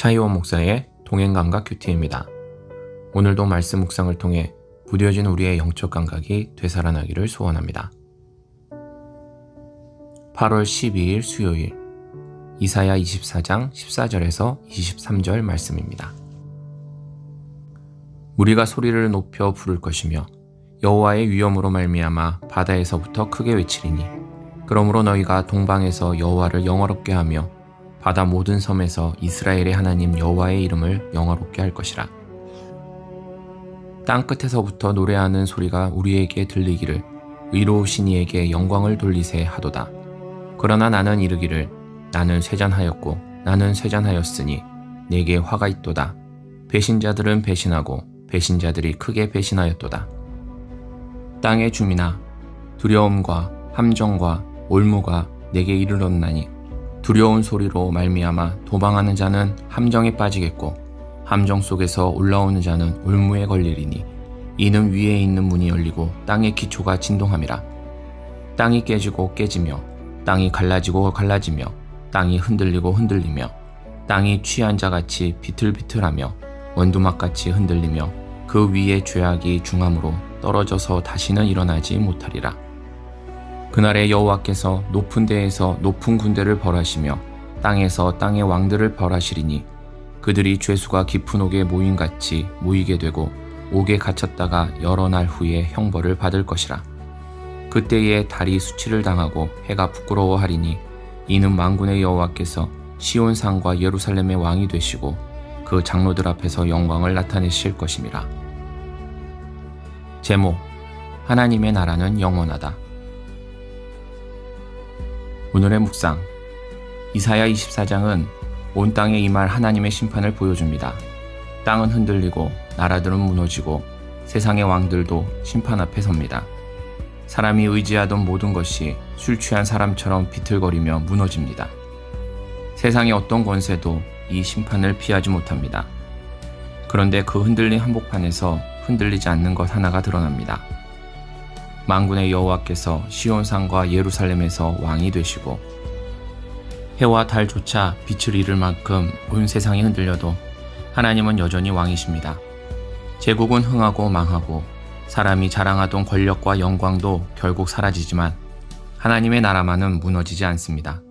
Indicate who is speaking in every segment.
Speaker 1: 차이원 목사의 동행감각 큐티입니다. 오늘도 말씀 묵상을 통해 무뎌진 우리의 영적 감각이 되살아나기를 소원합니다. 8월 12일 수요일 이사야 24장 14절에서 23절 말씀입니다. 무리가 소리를 높여 부를 것이며 여호와의 위엄으로 말미암아 바다에서부터 크게 외치리니 그러므로 너희가 동방에서 여호와를 영화롭게 하며 바다 모든 섬에서 이스라엘의 하나님 여호와의 이름을 영화롭게 할 것이라. 땅끝에서부터 노래하는 소리가 우리에게 들리기를 의로우신 이에게 영광을 돌리세 하도다. 그러나 나는 이르기를 나는 쇠잔하였고 나는 쇠잔하였으니 내게 화가 있도다. 배신자들은 배신하고 배신자들이 크게 배신하였도다. 땅의 주민아, 두려움과 함정과 올무가 내게 이르렀나니 두려운 소리로 말미암아 도망하는 자는 함정에 빠지겠고 함정 속에서 올라오는 자는 올무에 걸리리니 이는 위에 있는 문이 열리고 땅의 기초가 진동함이라. 땅이 깨지고 깨지며 땅이 갈라지고 갈라지며 땅이 흔들리고 흔들리며 땅이 취한 자같이 비틀비틀하며 원두막같이 흔들리며 그 위에 죄악이 중함으로 떨어져서 다시는 일어나지 못하리라. 그날에 여호와께서 높은 데에서 높은 군대를 벌하시며 땅에서 땅의 왕들을 벌하시리니 그들이 죄수가 깊은 옥에 모임같이 모이게 되고 옥에 갇혔다가 여러 날 후에 형벌을 받을 것이라. 그때에 달이 수치를 당하고 해가 부끄러워하리니 이는 만군의 여호와께서 시온산과 예루살렘의 왕이 되시고 그 장로들 앞에서 영광을 나타내실 것임이라. 제목: 하나님의 나라는 영원하다. 오늘의 묵상, 이사야 24장은 온 땅에 임할 하나님의 심판을 보여줍니다. 땅은 흔들리고 나라들은 무너지고 세상의 왕들도 심판 앞에 섭니다. 사람이 의지하던 모든 것이 술 취한 사람처럼 비틀거리며 무너집니다. 세상의 어떤 권세도 이 심판을 피하지 못합니다. 그런데 그 흔들린 한복판에서 흔들리지 않는 것 하나가 드러납니다. 만군의 여호와께서 시온산과 예루살렘에서 왕이 되시고 해와 달조차 빛을 잃을 만큼 온 세상이 흔들려도 하나님은 여전히 왕이십니다. 제국은 흥하고 망하고 사람이 자랑하던 권력과 영광도 결국 사라지지만 하나님의 나라만은 무너지지 않습니다.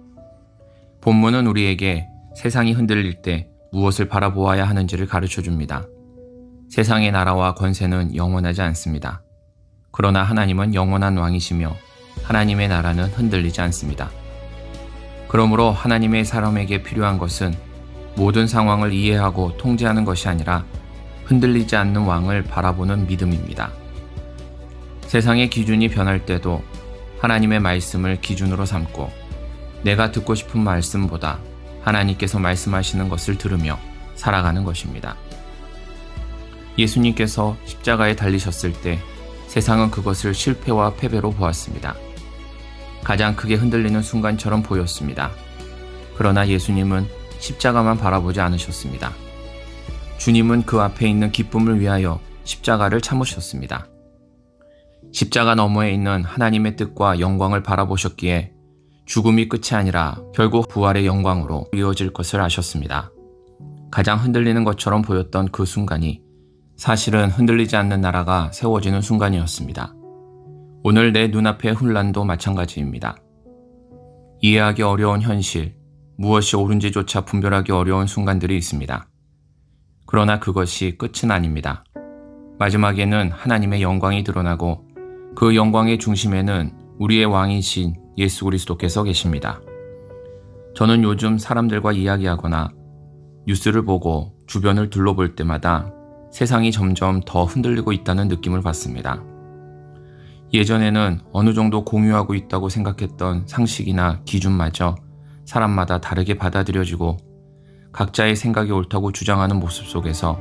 Speaker 1: 본문은 우리에게 세상이 흔들릴 때 무엇을 바라보아야 하는지를 가르쳐줍니다. 세상의 나라와 권세는 영원하지 않습니다. 그러나 하나님은 영원한 왕이시며 하나님의 나라는 흔들리지 않습니다. 그러므로 하나님의 사람에게 필요한 것은 모든 상황을 이해하고 통제하는 것이 아니라 흔들리지 않는 왕을 바라보는 믿음입니다. 세상의 기준이 변할 때도 하나님의 말씀을 기준으로 삼고 내가 듣고 싶은 말씀보다 하나님께서 말씀하시는 것을 들으며 살아가는 것입니다. 예수님께서 십자가에 달리셨을 때 세상은 그것을 실패와 패배로 보았습니다. 가장 크게 흔들리는 순간처럼 보였습니다. 그러나 예수님은 십자가만 바라보지 않으셨습니다. 주님은 그 앞에 있는 기쁨을 위하여 십자가를 참으셨습니다. 십자가 너머에 있는 하나님의 뜻과 영광을 바라보셨기에 죽음이 끝이 아니라 결국 부활의 영광으로 이어질 것을 아셨습니다. 가장 흔들리는 것처럼 보였던 그 순간이 사실은 흔들리지 않는 나라가 세워지는 순간이었습니다. 오늘 내 눈앞의 혼란도 마찬가지입니다. 이해하기 어려운 현실, 무엇이 옳은지조차 분별하기 어려운 순간들이 있습니다. 그러나 그것이 끝은 아닙니다. 마지막에는 하나님의 영광이 드러나고 그 영광의 중심에는 우리의 왕이신 예수 그리스도께서 계십니다. 저는 요즘 사람들과 이야기하거나 뉴스를 보고 주변을 둘러볼 때마다 세상이 점점 더 흔들리고 있다는 느낌을 받습니다. 예전에는 어느 정도 공유하고 있다고 생각했던 상식이나 기준마저 사람마다 다르게 받아들여지고 각자의 생각이 옳다고 주장하는 모습 속에서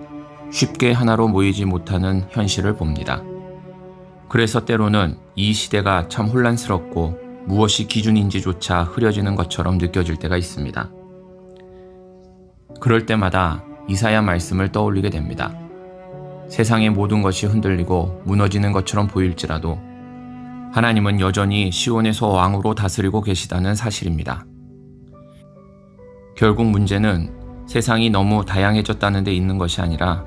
Speaker 1: 쉽게 하나로 모이지 못하는 현실을 봅니다. 그래서 때로는 이 시대가 참 혼란스럽고 무엇이 기준인지조차 흐려지는 것처럼 느껴질 때가 있습니다. 그럴 때마다 이사야 말씀을 떠올리게 됩니다. 세상의 모든 것이 흔들리고 무너지는 것처럼 보일지라도 하나님은 여전히 시온에서 왕으로 다스리고 계시다는 사실입니다. 결국 문제는 세상이 너무 다양해졌다는 데 있는 것이 아니라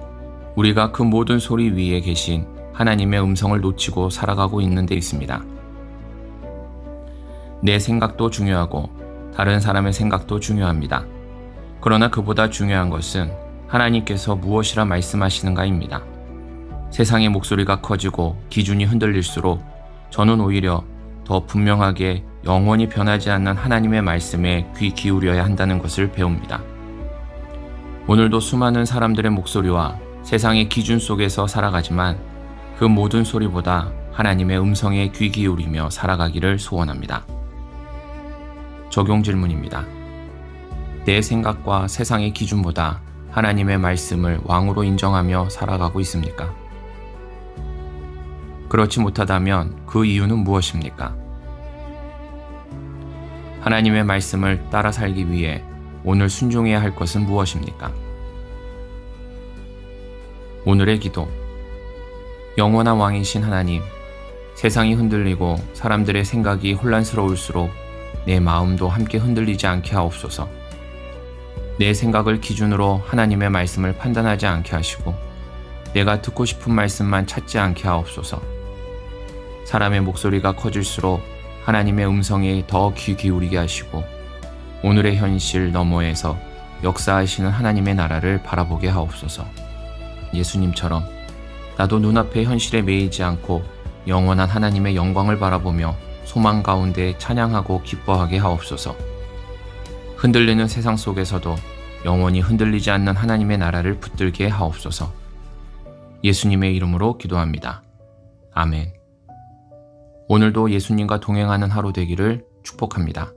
Speaker 1: 우리가 그 모든 소리 위에 계신 하나님의 음성을 놓치고 살아가고 있는 데 있습니다. 내 생각도 중요하고 다른 사람의 생각도 중요합니다. 그러나 그보다 중요한 것은 하나님께서 무엇이라 말씀하시는가입니다. 세상의 목소리가 커지고 기준이 흔들릴수록 저는 오히려 더 분명하게 영원히 변하지 않는 하나님의 말씀에 귀 기울여야 한다는 것을 배웁니다. 오늘도 수많은 사람들의 목소리와 세상의 기준 속에서 살아가지만 그 모든 소리보다 하나님의 음성에 귀 기울이며 살아가기를 소원합니다. 적용 질문입니다. 내 생각과 세상의 기준보다 하나님의 말씀을 왕으로 인정하며 살아가고 있습니까? 그렇지 못하다면 그 이유는 무엇입니까? 하나님의 말씀을 따라 살기 위해 오늘 순종해야 할 것은 무엇입니까? 오늘의 기도. 영원한 왕이신 하나님, 세상이 흔들리고 사람들의 생각이 혼란스러울수록 내 마음도 함께 흔들리지 않게 하옵소서. 내 생각을 기준으로 하나님의 말씀을 판단하지 않게 하시고 내가 듣고 싶은 말씀만 찾지 않게 하옵소서. 사람의 목소리가 커질수록 하나님의 음성에 더 귀 기울이게 하시고 오늘의 현실 너머에서 역사하시는 하나님의 나라를 바라보게 하옵소서. 예수님처럼 나도 눈앞의 현실에 매이지 않고 영원한 하나님의 영광을 바라보며 소망 가운데 찬양하고 기뻐하게 하옵소서. 흔들리는 세상 속에서도 영원히 흔들리지 않는 하나님의 나라를 붙들게 하옵소서. 예수님의 이름으로 기도합니다. 아멘. 오늘도 예수님과 동행하는 하루 되기를 축복합니다.